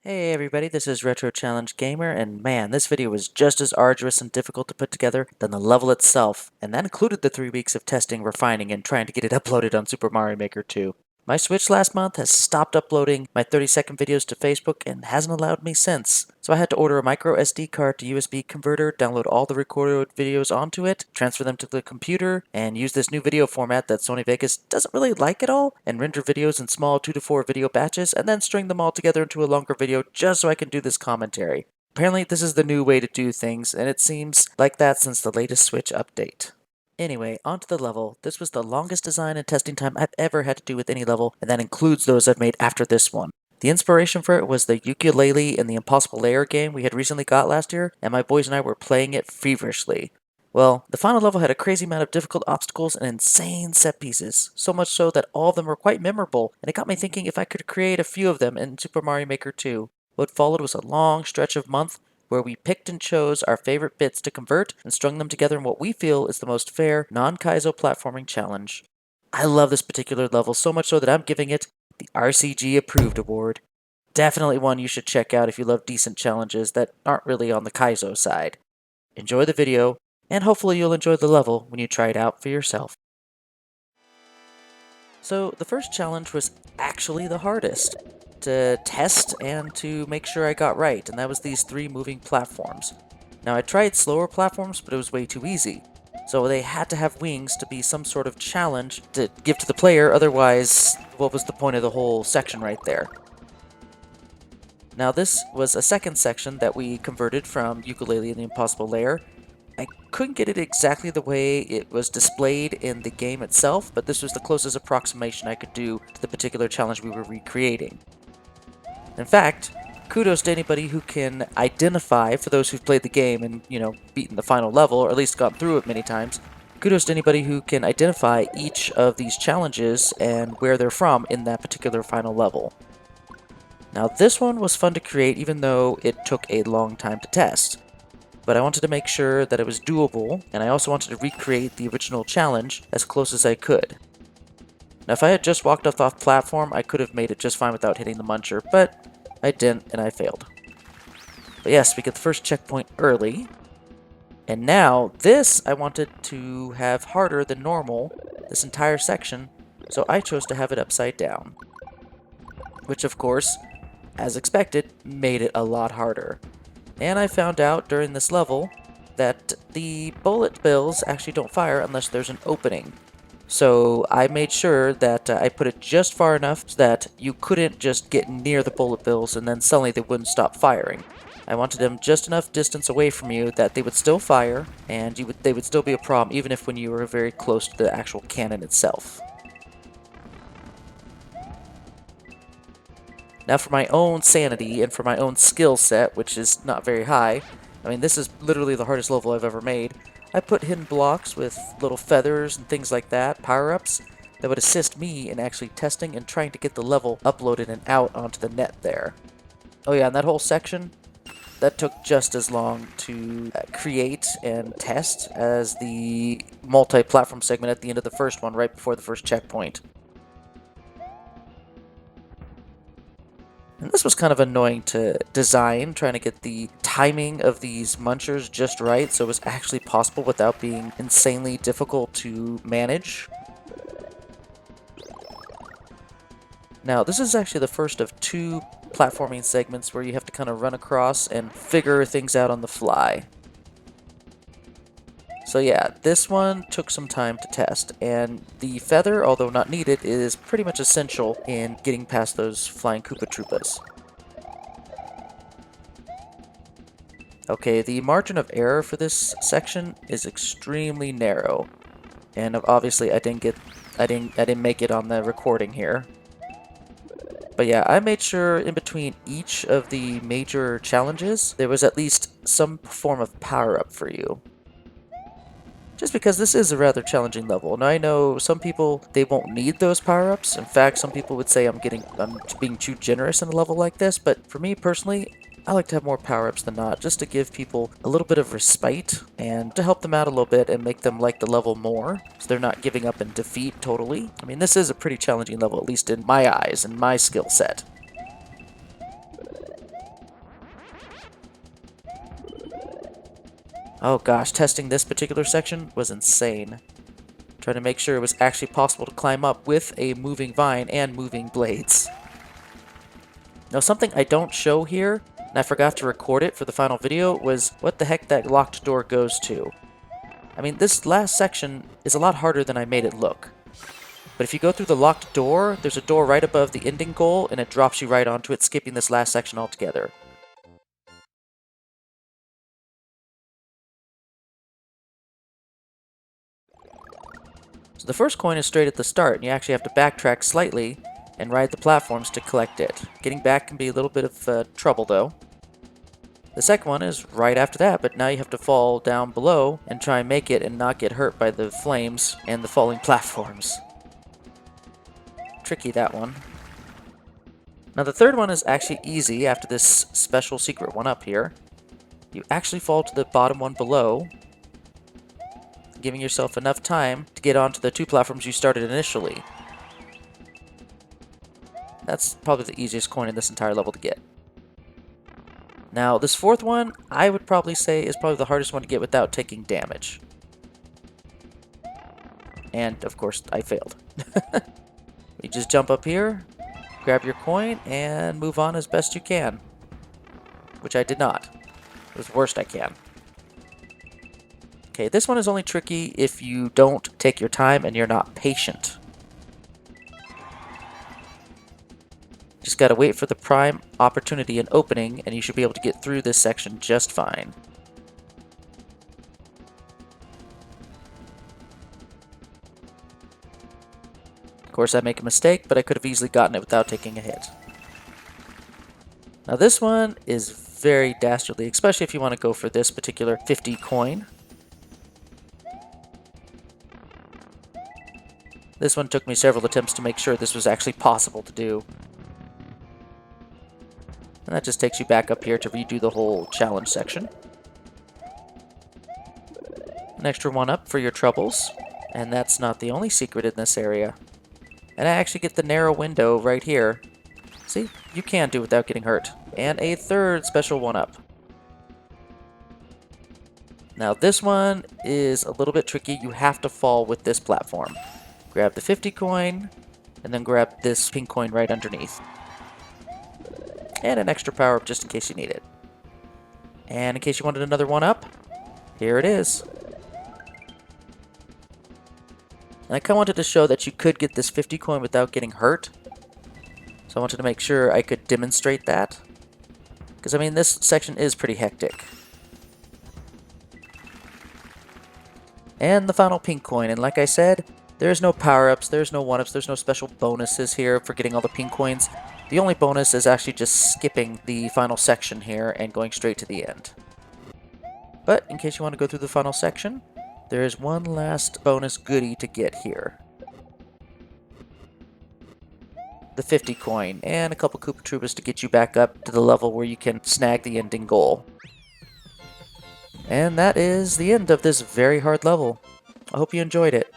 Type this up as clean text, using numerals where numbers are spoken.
Hey everybody, this is Retro Challenge Gamer, and man, this video was just as arduous and difficult to put together than the level itself, and that included the 3 weeks of testing, refining, and trying to get it uploaded on Super Mario Maker 2. My Switch last month has stopped uploading my 30-second videos to Facebook and hasn't allowed me since. So I had to order a micro SD card to USB converter, download all the recorded videos onto it, transfer them to the computer, and use this new video format that Sony Vegas doesn't really like at all, and render videos in small 2 to 4 video batches, and then string them all together into a longer video just so I can do this commentary. Apparently this is the new way to do things, and it seems like that since the latest Switch update. Anyway, onto the level. This was the longest design and testing time I've ever had to do with any level, and that includes those I've made after this one. The inspiration for it was the Yooka Laylee and the Impossible Lair game we had recently got last year, and my boys and I were playing it feverishly. Well, the final level had a crazy amount of difficult obstacles and insane set pieces, so much so that all of them were quite memorable, and it got me thinking if I could create a few of them in Super Mario Maker 2. What followed was a long stretch of months where we picked and chose our favorite bits to convert and strung them together in what we feel is the most fair, non-Kaizo platforming challenge. I love this particular level so much so that I'm giving it the RCG Approved Award. Definitely one you should check out if you love decent challenges that aren't really on the Kaizo side. Enjoy the video, and hopefully you'll enjoy the level when you try it out for yourself. So the first challenge was actually the hardest to test and to make sure I got right, and that was these 3 moving platforms. Now I tried slower platforms, but it was way too easy. So they had to have wings to be some sort of challenge to give to the player, otherwise what was the point of the whole section right there? Now this was a second section that we converted from Yooka Laylee and the Impossible Lair. I couldn't get it exactly the way it was displayed in the game itself, but this was the closest approximation I could do to the particular challenge we were recreating. In fact, kudos to anybody who can identify, for those who've played the game and, beaten the final level, or at least gotten through it many times, kudos to anybody who can identify each of these challenges and where they're from in that particular final level. Now this one was fun to create even though it took a long time to test. But I wanted to make sure that it was doable, and I also wanted to recreate the original challenge as close as I could. Now if I had just walked off the platform, I could have made it just fine without hitting the muncher, but I didn't, and I failed. But yes, we get the first checkpoint early. And now, this I wanted to have harder than normal, this entire section, so I chose to have it upside down. Which of course, as expected, made it a lot harder. And I found out during this level that the bullet bills actually don't fire unless there's an opening. So I made sure that I put it just far enough so that you couldn't just get near the bullet bills and then suddenly they wouldn't stop firing. I wanted them just enough distance away from you that they would still fire, and they would still be a problem even if when you were very close to the actual cannon itself. Now for my own sanity and for my own skill set, which is not very high, I mean this is literally the hardest level I've ever made, I put hidden blocks with little feathers and things like that, power-ups, that would assist me in actually testing and trying to get the level uploaded and out onto the net there. Oh yeah, and that whole section, that took just as long to create and test as the multi-platform segment at the end of the first one, right before the first checkpoint. And this was kind of annoying to design, trying to get the timing of these munchers just right so it was actually possible without being insanely difficult to manage. Now, this is actually the first of 2 platforming segments where you have to kind of run across and figure things out on the fly. So yeah, this one took some time to test, and the feather, although not needed, is pretty much essential in getting past those flying Koopa Troopas. Okay, the margin of error for this section is extremely narrow, and obviously I didn't make it on the recording here. But yeah, I made sure in between each of the major challenges there was at least some form of power-up for you. Just because this is a rather challenging level, and I know some people, they won't need those power-ups. In fact, some people would say I'm being too generous in a level like this, but for me personally, I like to have more power-ups than not, just to give people a little bit of respite, and to help them out a little bit and make them like the level more, so they're not giving up in defeat totally. I mean, this is a pretty challenging level, at least in my eyes and my skill set. Oh gosh, testing this particular section was insane. Trying to make sure it was actually possible to climb up with a moving vine and moving blades. Now something I don't show here, and I forgot to record it for the final video, was what the heck that locked door goes to. I mean, this last section is a lot harder than I made it look. But if you go through the locked door, there's a door right above the ending goal, and it drops you right onto it, skipping this last section altogether. So the first coin is straight at the start, and you actually have to backtrack slightly and ride the platforms to collect it. Getting back can be a little bit of trouble, though. The second one is right after that, but now you have to fall down below and try and make it and not get hurt by the flames and the falling platforms. Tricky, that one. Now the third one is actually easy after this special secret one up here. You actually fall to the bottom one below, giving yourself enough time to get onto the two platforms you started initially. That's probably the easiest coin in this entire level to get. Now, this fourth one, I would probably say is probably the hardest one to get without taking damage. And, of course, I failed. You just jump up here, grab your coin, and move on as best you can. Which I did not. It was the worst I can. Okay, this one is only tricky if you don't take your time and you're not patient. Just gotta wait for the prime opportunity and opening, and you should be able to get through this section just fine. Of course, I make a mistake, but I could have easily gotten it without taking a hit. Now this one is very dastardly, especially if you want to go for this particular 50 coin. This one took me several attempts to make sure this was actually possible to do. And that just takes you back up here to redo the whole challenge section. An extra one up for your troubles. And that's not the only secret in this area. And I actually get the narrow window right here. See? You can do it without getting hurt. And a third special one up. Now this one is a little bit tricky. You have to fall with this platform. Grab the 50 coin, and then grab this pink coin right underneath. And an extra power-up just in case you need it. And in case you wanted another one up, here it is. And I kind of wanted to show that you could get this 50 coin without getting hurt. So I wanted to make sure I could demonstrate that. Because, I mean, this section is pretty hectic. And the final pink coin. And like I said, there's no power-ups, there's no one-ups, there's no special bonuses here for getting all the pink coins. The only bonus is actually just skipping the final section here and going straight to the end. But in case you want to go through the final section, there is one last bonus goodie to get here. The 50 coin and a couple Koopa Troopas to get you back up to the level where you can snag the ending goal. And that is the end of this very hard level. I hope you enjoyed it.